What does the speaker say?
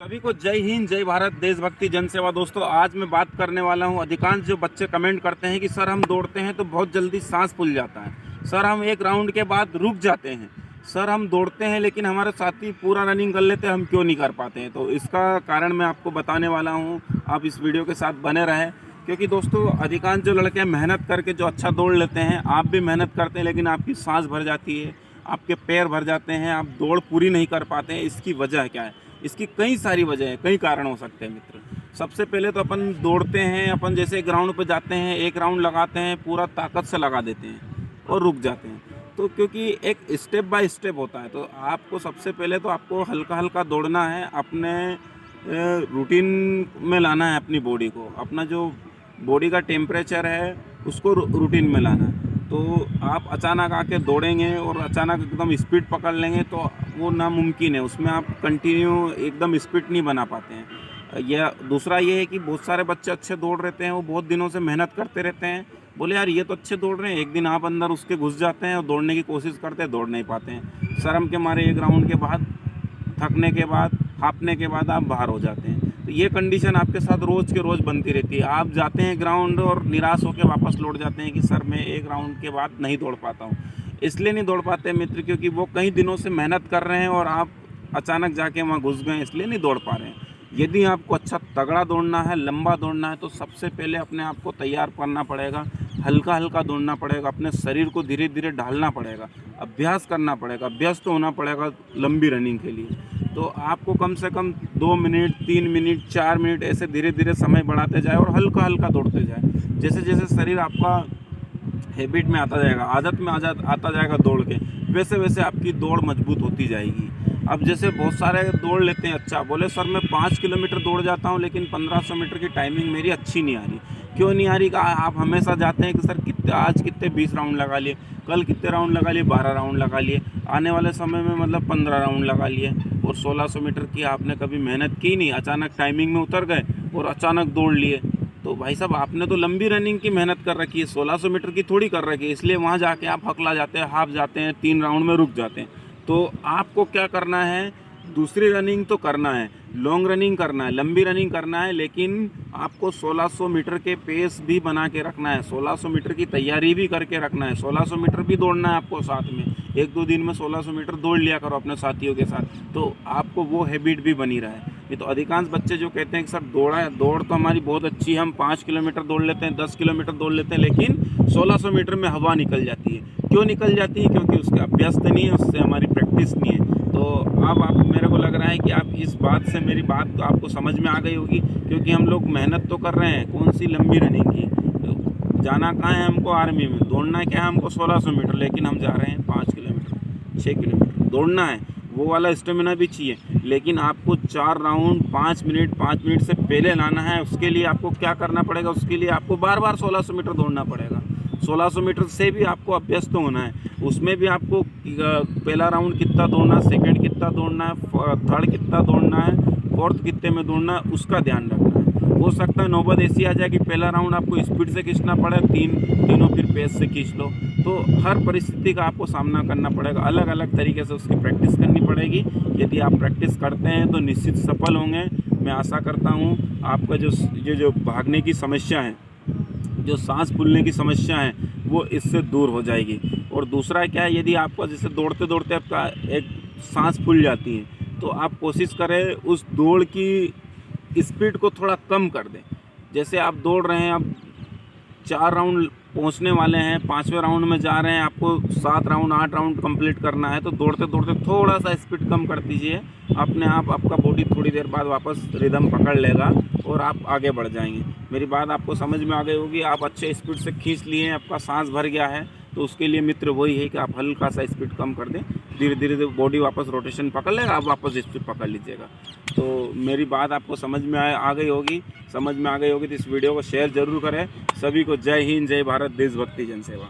सभी को जय हिंद, जय भारत, देशभक्ति, जनसेवा। दोस्तों, आज मैं बात करने वाला हूं। अधिकांश जो बच्चे कमेंट करते हैं कि सर हम दौड़ते हैं तो बहुत जल्दी सांस फूल जाता है, सर हम एक राउंड के बाद रुक जाते हैं, सर हम दौड़ते हैं लेकिन हमारे साथी पूरा रनिंग कर लेते हैं, हम क्यों नहीं कर पाते हैं। तो इसका कारण मैं आपको बताने वाला हूँ। आप इस वीडियो के साथ बने रहें, क्योंकि दोस्तों अधिकांश जो लड़के मेहनत करके जो अच्छा दौड़ लेते हैं, आप भी मेहनत करते हैं लेकिन आपकी सांस भर जाती है, आपके पैर भर जाते हैं, आप दौड़ पूरी नहीं कर पाते हैं। इसकी वजह क्या है? इसकी कई सारी वजह है, कई कारण हो सकते हैं मित्र। सबसे पहले तो अपन दौड़ते हैं, अपन जैसे ग्राउंड पे जाते हैं, एक राउंड लगाते हैं, पूरा ताकत से लगा देते हैं और रुक जाते हैं। तो क्योंकि एक स्टेप बाय स्टेप होता है, तो आपको सबसे पहले तो आपको हल्का हल्का दौड़ना है, अपने रूटीन में लाना है अपनी बॉडी को। अपना जो बॉडी का टेम्परेचर है उसको रूटीन में लाना है। तो आप अचानक आके दौड़ेंगे और अचानक एकदम स्पीड पकड़ लेंगे तो वो नामुमकिन है, उसमें आप कंटिन्यू एकदम स्पीड नहीं बना पाते हैं। या दूसरा ये है कि बहुत सारे बच्चे अच्छे दौड़ रहते हैं, वो बहुत दिनों से मेहनत करते रहते हैं, बोले यार ये तो अच्छे दौड़ रहे हैं, एक दिन आप अंदर उसके घुस जाते हैं और दौड़ने की कोशिश करते हैं, दौड़ नहीं पाते हैं। शर्म के मारे एक राउंड के बाद, थकने के बाद, हांफने के बाद आप बाहर हो जाते हैं। तो ये कंडीशन आपके साथ रोज़ के रोज़ बनती रहती है। आप जाते हैं ग्राउंड और निराश होकर वापस लौट जाते हैं कि सर मैं एक राउंड के बाद नहीं दौड़ पाता हूँ। इसलिए नहीं दौड़ पाते मित्र, क्योंकि वो कई दिनों से मेहनत कर रहे हैं और आप अचानक जाके वहाँ घुस गए, इसलिए नहीं दौड़ पा रहे हैं। यदि आपको अच्छा तगड़ा दौड़ना है, लंबा दौड़ना है, तो सबसे पहले अपने आप को तैयार करना पड़ेगा, हल्का हल्का दौड़ना पड़ेगा, अपने शरीर को धीरे धीरे ढालना पड़ेगा, अभ्यास करना पड़ेगा, अभ्यस्त तो होना पड़ेगा लंबी रनिंग के लिए। तो आपको कम से कम 2 मिनट, 3 मिनट, 4 मिनट ऐसे धीरे धीरे समय बढ़ाते जाए और हल्का हल्का दौड़ते जाए। जैसे जैसे शरीर आपका हैबिट में आता जाएगा, आदत में आता जाएगा दौड़ के, वैसे वैसे आपकी दौड़ मजबूत होती जाएगी। अब जैसे बहुत सारे दौड़ लेते हैं, अच्छा बोले सर मैं 5 किलोमीटर दौड़ जाता हूँ लेकिन 1500 मीटर की टाइमिंग मेरी अच्छी नहीं आ रही। क्यों नहीं आ रही? आप हमेशा जाते हैं कि सर कितने आज कितने 20 राउंड लगा लिए, कल कितने राउंड लगा लिए, 12 राउंड लगा लिए, आने वाले समय में मतलब 15 राउंड लगा लिए, और 1600 मीटर की आपने कभी मेहनत की नहीं, अचानक टाइमिंग में उतर गए और अचानक दौड़ लिए। तो भाई साहब आपने तो लंबी रनिंग की मेहनत कर रखी है, 1600 मीटर की थोड़ी कर रखी है, इसलिए वहाँ जाके आप हकला जाते हैं, हाफ जाते हैं, 3 राउंड में रुक जाते हैं। तो आपको क्या करना है? दूसरी रनिंग तो करना है, लॉन्ग रनिंग करना है, लंबी रनिंग करना है, लेकिन आपको 1600 मीटर के पेस भी बना के रखना है, 1600 मीटर की तैयारी भी करके रखना है, 1600 मीटर भी दौड़ना है आपको साथ में। 1-2 दिन में 1600 मीटर दौड़ लिया करो अपने साथियों के साथ, तो आपको वो हैबिट भी बनी रहे। ये तो अधिकांश बच्चे जो कहते हैं कि सर दौड़ तो हमारी बहुत अच्छी है, हम 5 किलोमीटर दौड़ लेते हैं, 10 किलोमीटर दौड़ लेते हैं, लेकिन 1600 मीटर में हवा निकल जाती है। क्यों निकल जाती है? क्योंकि उसका अभ्यस्त नहीं है, उससे हमारी प्रैक्टिस नहीं है। तो अब आप, मेरे को लग रहा है कि आप इस बात से, मेरी बात तो आपको समझ में आ गई होगी, क्योंकि हम लोग मेहनत तो कर रहे हैं, कौन सी लंबी रनिंग की। तो जाना कहाँ है हमको? आर्मी में। दौड़ना क्या है हमको? 1600 मीटर, लेकिन हम जा रहे हैं 5 किलोमीटर, 6 किलोमीटर। दौड़ना है, वो वाला स्टेमिना भी चाहिए, लेकिन आपको 4 राउंड 5 मिनट, 5 मिनट से पहले लाना है। उसके लिए आपको क्या करना पड़ेगा? उसके लिए आपको बार बार 1600 मीटर दौड़ना पड़ेगा। 1600 मीटर से भी आपको अभ्यस्त होना है, उसमें भी आपको पहला राउंड कितना दौड़ना है, सेकंड कितना दौड़ना है, थर्ड कितना दौड़ना है, फोर्थ कितने में दौड़ना है, उसका ध्यान रखना है। हो सकता है नौबत ऐसी आ जाए कि पहला राउंड आपको स्पीड से खींचना पड़े, तीनों फिर पेस से खींच लो। तो हर परिस्थिति का आपको सामना करना पड़ेगा, अलग अलग तरीके से उसकी प्रैक्टिस करनी पड़ेगी। यदि आप प्रैक्टिस करते हैं तो निश्चित सफल होंगे। मैं आशा करता हूँ आपका जो भागने की समस्या है, जो सांस फूलने की समस्या है, वो इससे दूर हो जाएगी। और दूसरा क्या है, यदि आपको जैसे दौड़ते दौड़ते आपका एक सांस फूल जाती है, तो आप कोशिश करें उस दौड़ की स्पीड को थोड़ा कम कर दें। जैसे आप दौड़ रहे हैं, अब 4 राउंड पहुंचने वाले हैं, 5वें राउंड में जा रहे हैं, आपको 7 राउंड 8 राउंड कंप्लीट करना है, तो दौड़ते दौड़ते थोड़ा सा स्पीड कम कर दीजिए। अपने आप आपका बॉडी थोड़ी देर बाद वापस रिदम पकड़ लेगा और आप आगे बढ़ जाएंगे। मेरी बात आपको समझ में आ गई होगी। आप अच्छे स्पीड से खींच लिए हैं, आपका सांस भर गया है, तो उसके लिए मित्र वही है कि आप हल्का सा स्पीड कम कर दें, धीरे धीरे बॉडी वापस रोटेशन पकड़ लेगा, आप वापस स्पीड पकड़ लीजिएगा। तो मेरी बात आपको समझ में आ गई होगी। समझ में आ गई होगी तो इस वीडियो को शेयर ज़रूर करें। सभी को जय हिंद, जय भारत, देशभक्ति, जनसेवा।